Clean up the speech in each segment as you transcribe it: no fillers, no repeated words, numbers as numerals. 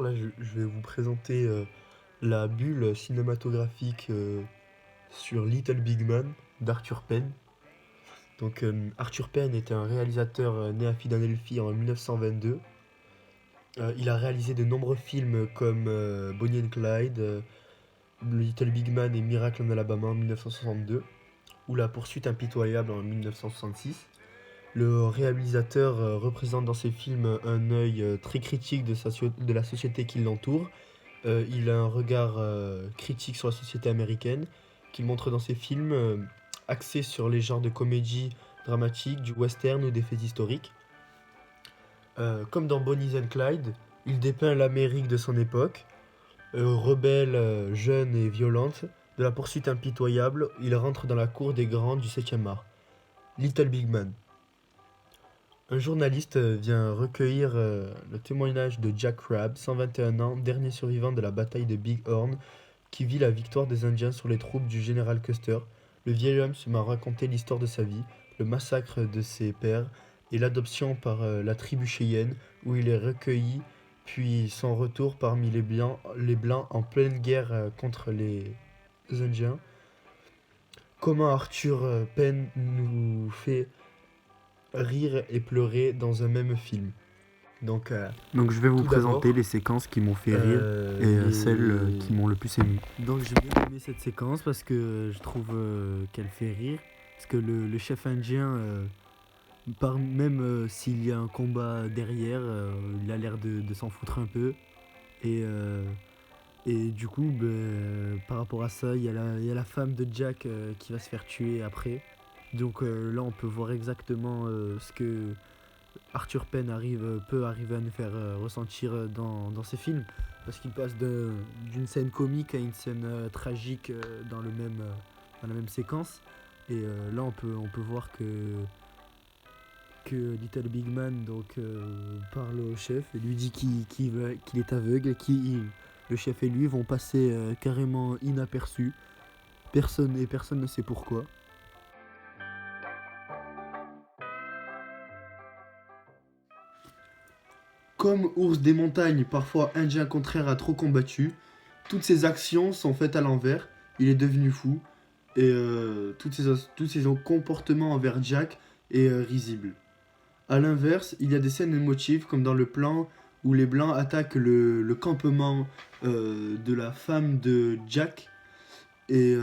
Là, je vais vous présenter la bulle cinématographique sur Little Big Man d'Arthur Penn. Donc, Arthur Penn était un réalisateur né à Philadelphie en 1922. Il a réalisé de nombreux films comme Bonnie and Clyde, Little Big Man et Miracle en Alabama en 1962, ou La poursuite impitoyable en 1966. Le réalisateur représente dans ses films un œil très critique de la société qui l'entoure. Il a un regard critique sur la société américaine, qu'il montre dans ses films, axés sur les genres de comédie dramatique, du western ou des faits historiques. Comme dans Bonnie and Clyde, il dépeint l'Amérique de son époque, rebelle, jeune et violente. De la poursuite impitoyable, il rentre dans la cour des grands du 7e art. Little Big Man. Un journaliste vient recueillir le témoignage de Jack Crabb, 121 ans, dernier survivant de la bataille de Big Horn, qui vit la victoire des Indiens sur les troupes du général Custer. Le vieil homme se met à raconter l'histoire de sa vie, le massacre de ses pères et l'adoption par la tribu Cheyenne, où il est recueilli, puis son retour parmi les Blancs en pleine guerre contre les Indiens. Comment Arthur Penn nous fait rire et pleurer dans un même film. Donc, Donc je vais vous tout d'abord, présenter les séquences qui m'ont fait rire et celles qui m'ont le plus ému. Donc j'ai bien aimé cette séquence parce que je trouve qu'elle fait rire. Parce que le chef indien, même s'il y a un combat derrière, il a l'air de s'en foutre un peu. Et, euh, et du coup, par rapport à ça, il y a la femme de Jack qui va se faire tuer après. Donc là, on peut voir exactement ce que Arthur Penn peut arriver à nous faire ressentir dans ses films. Parce qu'il passe d'une scène comique à une scène tragique dans la même séquence. Et là, on peut voir que Little Big Man parle au chef et lui dit qu'il est aveugle, le chef et lui vont passer carrément inaperçus. Personne ne sait pourquoi. comme Ours des montagnes, parfois indien contraire a trop combattu, toutes ses actions sont faites à l'envers. Il est devenu fou. Et tous ses comportements envers Jack est risible. A l'inverse, il y a des scènes émotives, comme dans le plan où les Blancs attaquent le campement de la femme de Jack. Et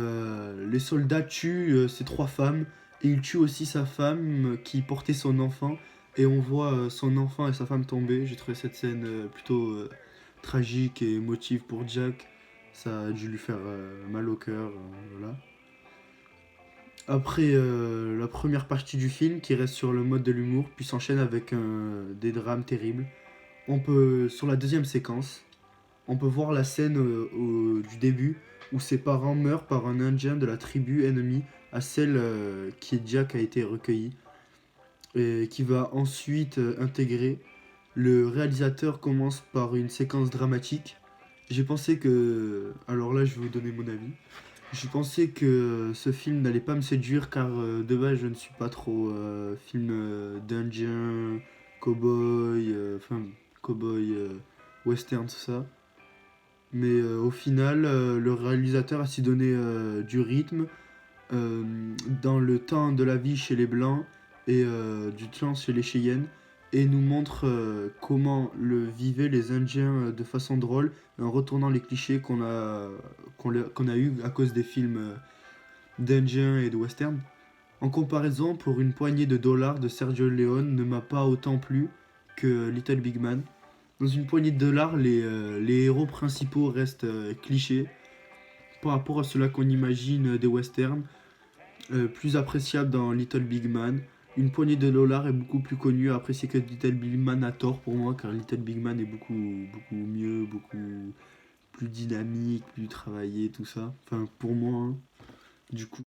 les soldats tuent ces trois femmes. Et ils tuent aussi sa femme qui portait son enfant. Et on voit son enfant et sa femme tomber. J'ai trouvé cette scène plutôt tragique et émotive pour Jack. Ça a dû lui faire mal au cœur. Voilà. Après la première partie du film, qui reste sur le mode de l'humour, puis s'enchaîne avec des drames terribles, sur la deuxième séquence, on peut voir la scène du début où ses parents meurent par un indien de la tribu ennemie à celle qui Jack a été recueilli et qui va ensuite intégrer. Le réalisateur commence par une séquence dramatique. J'ai pensé que... Alors là, je vais vous donner mon avis. J'ai pensé que ce film n'allait pas me séduire car de base, je ne suis pas trop film d'Indien, cowboy, cowboy, western, tout ça. Mais au final, le réalisateur a su donner du rythme euh, dans le temps de la vie chez les Blancs et du temps chez les Cheyennes et nous montre comment le vivaient les Indiens de façon drôle en retournant les clichés qu'on a eu à cause des films d'Indiens et de western. En comparaison, pour une poignée de dollars de Sergio Leone ne m'a pas autant plu que Little Big Man. Dans une poignée de dollars, les héros principaux restent clichés par rapport à cela qu'on imagine des westerns, plus appréciable dans Little Big Man. Une poignée de dollars est beaucoup plus connue à apprécier que Little Big Man, à tort pour moi, car Little Big Man est beaucoup mieux, beaucoup plus dynamique, plus travaillé, tout ça. Enfin, pour moi, hein. Du coup,